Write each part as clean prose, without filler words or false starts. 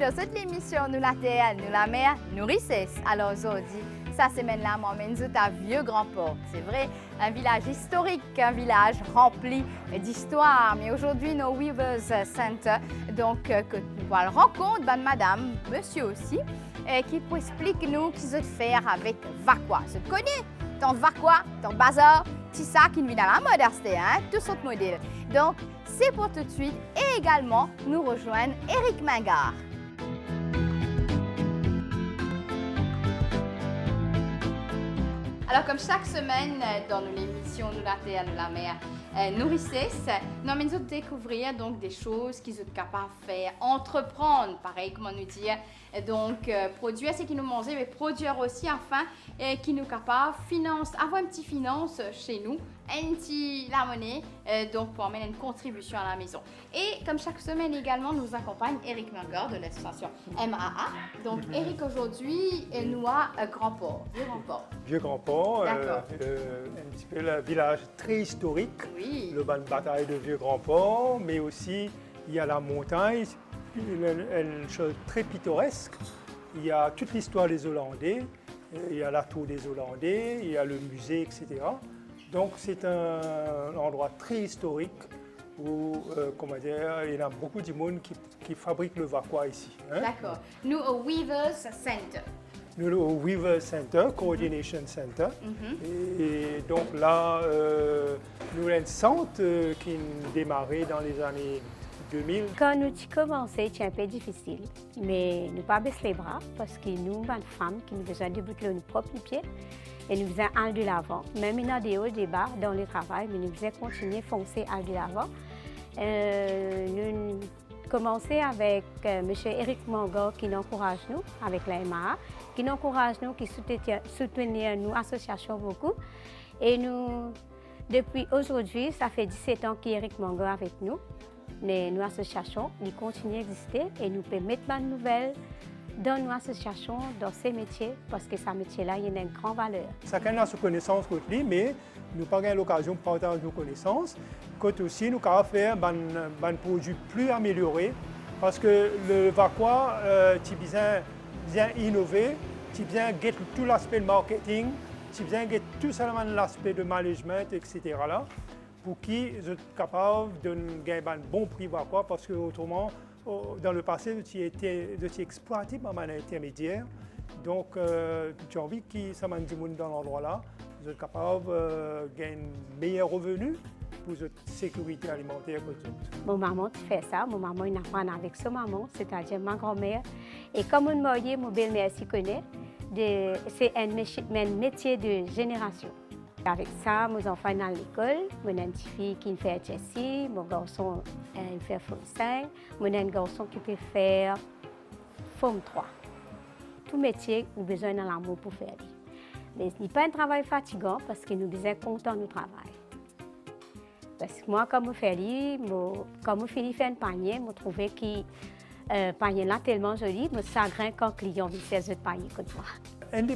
dans cette émission Nous la terre, nous la mer, nous richesse. Alors aujourd'hui, cette semaine-là, m'emmène à Vieux Grand-Port. C'est vrai, un village historique, un village rempli d'histoire. Mais aujourd'hui, nos Weavers Center, donc que nous allons rencontrer madame, monsieur aussi, qui nous explique nous qu'ils ont faire avec Vakwa. Vous connaissez ton Vakwa, ton bazar, c'est ça qui vient dans la modernité, hein, tout ce modèle. Donc, c'est pour tout de suite et également nous rejoindre Éric Mingard. Alors, comme chaque semaine dans l'émission Nous la terre, nous la mer, nous richesse, nous allons découvrir donc des choses qu'ils sont capables de faire, entreprendre, pareil, comment nous dire, donc produire ce qui nous mange, mais produire aussi enfin qui nous capable finance, avoir une petite finance chez nous, un petit la monnaie, donc pour amener une contribution à la maison. Et comme chaque semaine également, nous accompagne Éric Mingard de l'association MAA. Donc Éric aujourd'hui nous a Grand-Port, Vieux Grand-Port. Vieux Grand-Port, un petit peu le village très historique, oui. Le ban de bataille de Vieux Grand-Port, mais aussi il y a la montagne, une chose très pittoresque. Il y a toute l'histoire des Hollandais, il y a la tour des Hollandais, il y a le musée, etc. Donc c'est un endroit très historique où, comment dire, il y a beaucoup de monde qui fabrique le Vakwa ici. Hein? D'accord. Nous au Weavers Center. Nous au Weavers Center, Coordination Center. Et donc là, nous avons un centre qui a démarré dans les années 2000. Quand nous avons commencé, c'était un peu difficile, mais nous pas baisser les bras parce que nous, les femmes, qui nous besoin de boucler nos propres pieds et nous faisons aller de l'avant. Même il y a des hauts, des bas dans le travail, mais nous faisons continuer à foncer aller de l'avant. Nous commencé avec M. Éric Mingard qui nous encourage nous, avec la MAA, qui nous encourage nous, qui soutient nous, association beaucoup. Et nous, depuis aujourd'hui, ça fait 17 ans qu'Éric Mingard avec nous. Nos associations, ils continuent à exister et nous pouvons mettre de nouvelles dans nos associations, dans ces métiers, parce que ces métiers-là, il y a une grande valeur. Chacun a ses connaissances, mais nous n'avons pas l'occasion de partager nos connaissances. Côté aussi, nous pouvons faire un produit plus amélioré, parce que le Vakwa, tu bien innover, tu bien get tout l'aspect de marketing, tu bien get tout seulement l'aspect de management, etc. là, pour qu'ils soient capables de gagner un bon prix Vakwa, parce que autrement, dans le passé, tu étais exploité par un intermédiaire. Donc, tu as envie que ça mène du monde dans l'endroit là, vous êtes capable de gagner un meilleur revenu pour votre sécurité alimentaire. Mon maman fait ça, mon maman il apprend avec sa maman, c'est-à-dire ma grand-mère. Et comme on m'a dit, mon belle-mère s'y connaît, c'est un métier de génération. Avec ça, mes enfants sont à l'école, mon petite fille qui fait Jessie, mon garçon il fait Forme 5, mon un garçon qui peut faire Forme 3. Tout métier, nous avons besoin de l'amour pour faire. Mais ce n'est pas un travail fatigant parce que nous sommes contents de travail. Parce que moi, quand je fais quand je finis de faire un panier, je trouve que le panier là tellement joli, je suis chagrin quand le client veut faire ce panier comme moi. Un des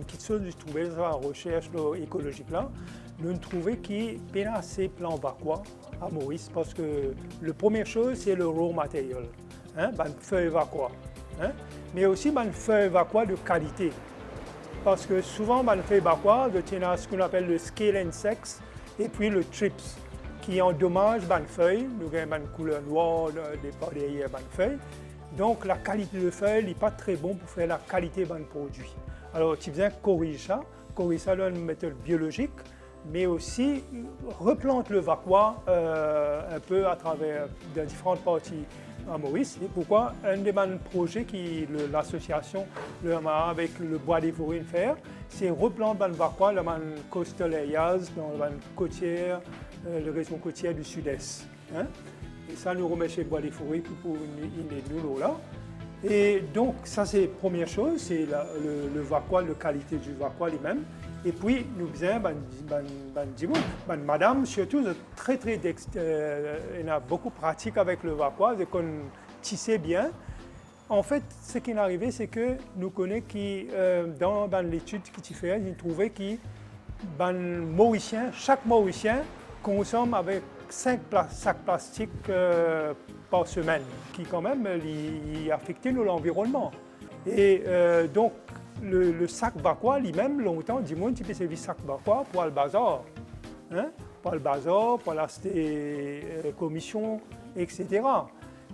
questions que je trouvais dans la recherche écologique, là, nous trouvons qu'il y a assez plan Vakwa à Maurice parce que la première chose, c'est le raw material, hein, feuille Vakwa. Hein, mais aussi une feuille Vakwa de qualité. Parce que souvent, une feuille Vakwa, il y a ce qu'on appelle le scale and sex et puis le trips qui endommage une feuille. Nous avons une couleur noire derrière une feuille. Donc la qualité de feuille n'est pas très bonne pour faire la qualité d'un produit. Alors tu viens corriger ça dans une méthode biologique, mais aussi replante le Vakwa un peu à travers dans différentes parties à Maurice. Et pourquoi un des projets qui l'association le MAA avec le bois des forêts faire, c'est replanter le Vakwa dans la coastal areas, dans la côtière, la région côtière du sud-est. Hein? Et ça nous remet chez Bois des Forêts pour une nous là. Et donc, ça c'est la première chose, c'est le Vakwa, la qualité du Vakwa lui-même. Et puis, nous disons, madame, surtout, très elle a beaucoup pratique avec le Vakwa, c'est qu'on tissait bien. En fait, ce qui est arrivé, c'est que nous connaissons que dans l'étude que tu fais, ils trouvaient que chaque Mauricien consomme avec 5 sacs plastiques par semaine, qui quand même affectent l'environnement. Et donc, le sac Bakwa lui-même, longtemps, du monde, il peut servir sac Bakwa pour le bazar. Hein? Pour le bazar, pour la commission, etc.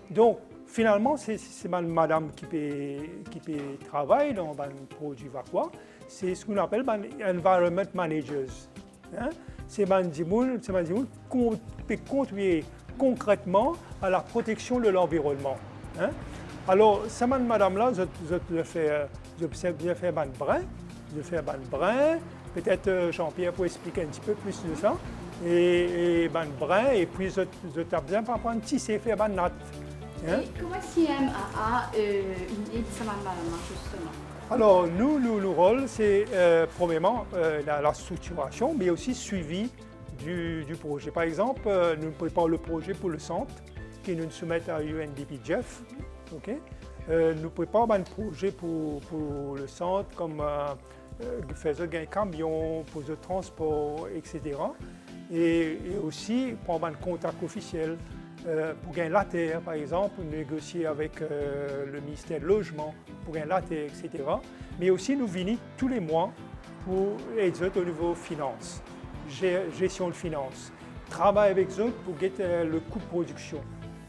Donc, finalement, c'est madame qui peut travailler dans le produit Bakwa. C'est ce qu'on appelle environment managers. Hein? C'est des gens qui peut contribuer concrètement à la protection de l'environnement. Hein? Alors, cette madame-là, je fais un brin. Peut-être Jean-Pierre peut expliquer un petit peu plus de ça. Et brin, et puis je t'ai bien pas prendre tisser, faire natte. Hein? Comment CMA une aide cette madame-là, justement? Alors, nos rôles, c'est premièrement la structuration, mais aussi suivi du projet. Par exemple, nous préparons le projet pour le centre, qui nous soumet à UNDP Jeff. Okay? Nous préparons un projet pour le centre, comme faire un camion, pour le transport, etc. Et aussi prendre un contact officiel. Pour gagner la terre, par exemple, négocier avec le ministère du Logement pour gagner la terre, etc. Mais aussi, nous venons tous les mois pour aider au niveau finance, gestion de finances. Travailler avec eux pour gagner le coût de production.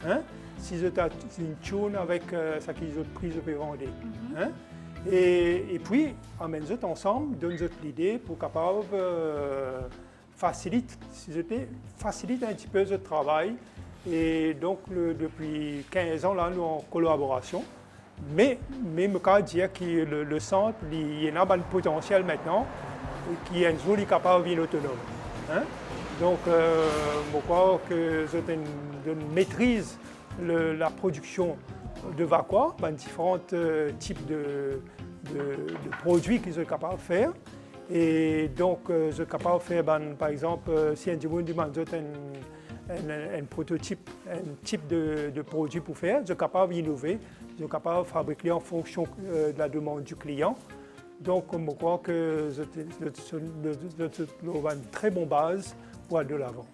Hein? Si vous avez une tune avec ce qu'ils ont pris de vendre. Hein? Et puis, emmène-eux ensemble, donne-eux l'idée pour capable faciliter un petit peu le travail. Et donc, depuis 15 ans, là, nous sommes en collaboration. Mais je peux dire que le centre, il y a un potentiel maintenant, qui est capable de autonome. Hein? Donc, je crois que je maîtrise la production de Bakwa, différents types de produits qu'ils sont capables de faire. Et donc, je suis capable de faire, par exemple, si un demande un prototype, un type de produit pour faire, je suis capable d'innover, je suis capable de fabriquer en fonction de la demande du client. Donc, je crois que c'est une très bonne base pour aller de l'avant.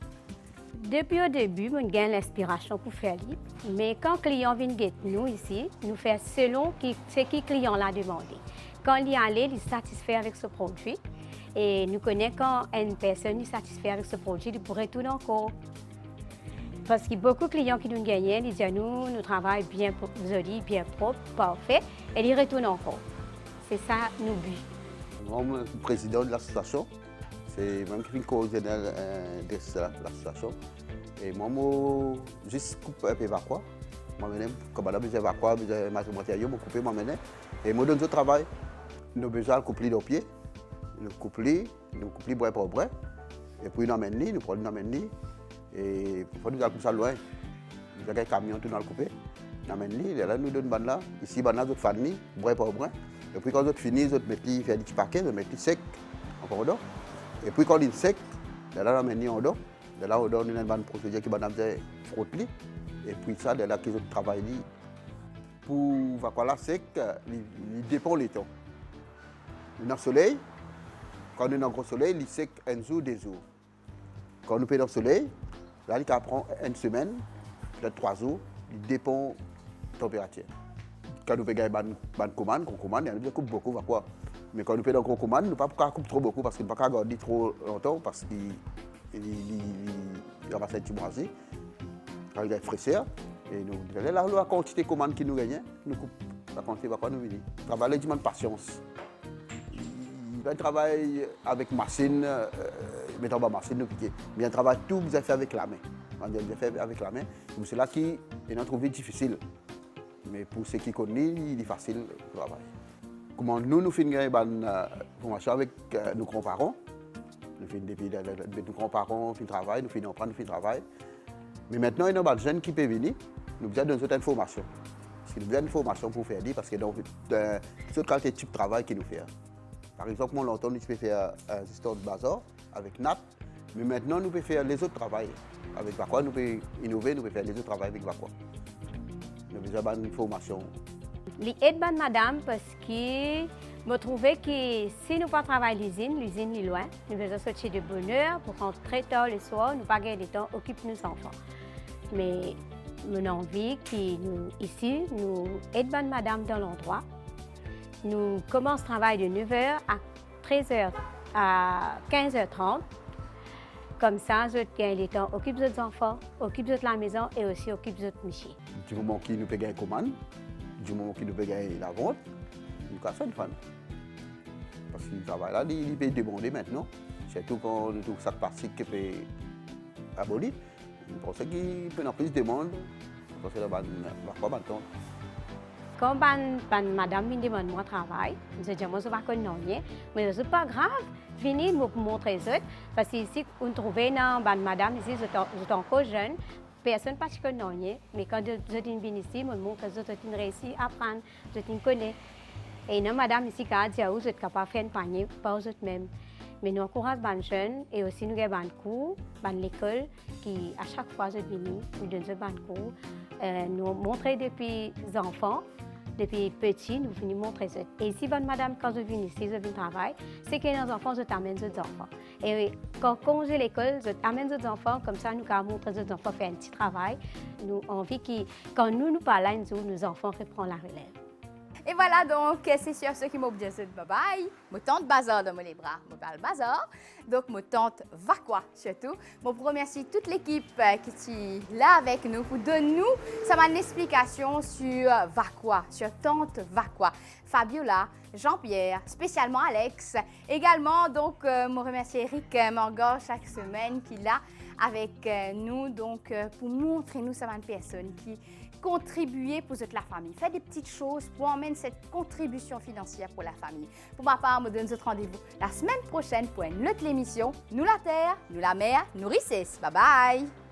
Depuis le début, on gagne l'inspiration pour faire libre. Mais quand le client vient guetter nous ici, nous faisons selon ce que le client l'a demandé. Quand il y allait, il est satisfait avec ce produit. Et nous connaissons quand une personne est satisfaite avec ce produit, il pourrait retourner encore. Parce que beaucoup de clients qui nous gagnent, ils disent à nous, nous travaillons bien joli, bien propre, parfait, et ils retournent encore. C'est ça nos buts. Moi, je suis président de l'association. C'est moi qui suis coordinateur de l'association. Et moi, je juste coupe un peu Bakwa. Moi, comme madame, je Bakwa, je matériaux, je coupe moi-même. Et moi, dans le travail, nous avons besoin de couper nos pieds. Nous coupons bras pour bras. Et puis, nous amenons, nous prenons amener. Et parfois, nous allons ça loin. Nous avons un camion tout dans le coupé. Nous amenons, et là, nous donnons là. Ici, nous avons famille, bras pour bras. Et puis, quand nous finissons, nous mettons des petits paquets, nous mettons sec, encore dedans. Et puis, quand il est sec, là, nous amenons en dedans. De là, nous avons une procédure qui est frottée. Et puis, ça, de là, qu'ils ont travaillé. Pour voir la sec, il dépend du temps. Dans le soleil, quand on est dans le gros soleil, il est sec un jour, 2 jours. Quand on est dans le soleil, là, il prend une semaine, peut-être 3 jours, il dépend de la température. Quand nous faisons une commande, on coupe beaucoup, quoi. Mais quand nous faisons une commande, nous ne pouvons pas couper trop beaucoup parce qu'on ne peut pas garder trop longtemps parce qu'il va faire un petit brasier. Quand il y a une fraîcheur, et nous, là, la quantité de commandes qui nous gagnent, nous coupons la quantité de nous venir. Travailler demande patience. Il travaille avec machine, mettant ma machine, mais il travaille tout bien fait avec la main. Bien fait avec la main. C'est là qui est trouvé difficile. Mais pour ceux qui connaissent, il est facile le travail. Comment nous faisons une formation avec nos grands-parents. Nous faisons depuis nos grands-parents, nous travaillons, nous faisons apprendre, nous faisons travail. Mais maintenant, il y a des jeunes qui peuvent venir, nous besoin d'une certaine formation. Parce que nous besoin d'une formation pour faire, parce que dans toute qualité de type de travail qu'il nous fait. Par exemple, on l'entend, nous pouvons faire un histoire de bazar avec NAP, mais maintenant, nous pouvons faire les autres travails. Avec Bakwa, nous pouvons innover, nous pouvons faire les autres travails avec Bakwa. Nous avons besoin d'une formation. Je aide madame parce que Je trouvais que si nous pas travailler l'usine est loin, nous faisons sortir de bonne heure pour rentrer très tard le soir, nous pas gagner le temps, occuper nos enfants. Mais mon envie que nous, ici, nous aidons madame dans l'endroit. Nous commençons le travail de 9h à 13h à 15h30. Comme ça, je gagne le temps, occupe les enfants, occupe la maison et aussi occupe les métiers. Du moment qu'il nous peut gagner commande, du moment qu'il nous peut gagner la vente, nous cassons une fan. Parce que le travail là, il peut demander maintenant, surtout quand tout ça partie qui peut abolir. Je pense qu'il peut en plus demander, parce que là, va pas maintenant. Quand madame me demande mon travail, je dis moi je ne vais pas connaître, mais ce n'est pas grave. Venez me montrer ça, parce que ici on trouve madame ici, je suis encore jeune, personne ne peut connaître, mais quand je viens ici, je montre que je réussi à apprendre, je connais. Et non, madame ici, quand je suis capable de faire un panier par eux-mêmes. Mais nous encourageons les jeunes et aussi nous avons des cours, l'école, qui à chaque fois que je viens, nous donnons des cours. Nous montrons depuis les enfants, depuis petits, nous venons montrer ça. Et ici, madame, quand je viens ici, je viens travailler, c'est que les enfants, je t'amène les enfants. Et quand j'ai l'école, je t'amène les enfants, comme ça, nous pouvons montrer les enfants faire un petit travail. Nous avons envie que quand nous parlons, nos enfants reprennent la relève. Et voilà donc, c'est sur ce qui m'a dit bye bye. Ma tante Bazar dans mes bras, je parle Bazar. Donc, ma tante Vakwa surtout. Je remercie toute l'équipe qui est là avec nous pour donner nous une explication sur Vakwa, sur tante Vakwa. Fabiola, Jean-Pierre, spécialement Alex. Également, donc, je remercie Eric Mangor chaque semaine qui est là avec nous donc, pour montrer nous cette personne qui contribuer pour toute la famille. Faire des petites choses pour emmener cette contribution financière pour la famille. Pour ma part, je vous donne rendez-vous la semaine prochaine pour une autre émission. Nous la terre, nous la mer, nous Rices. Bye bye!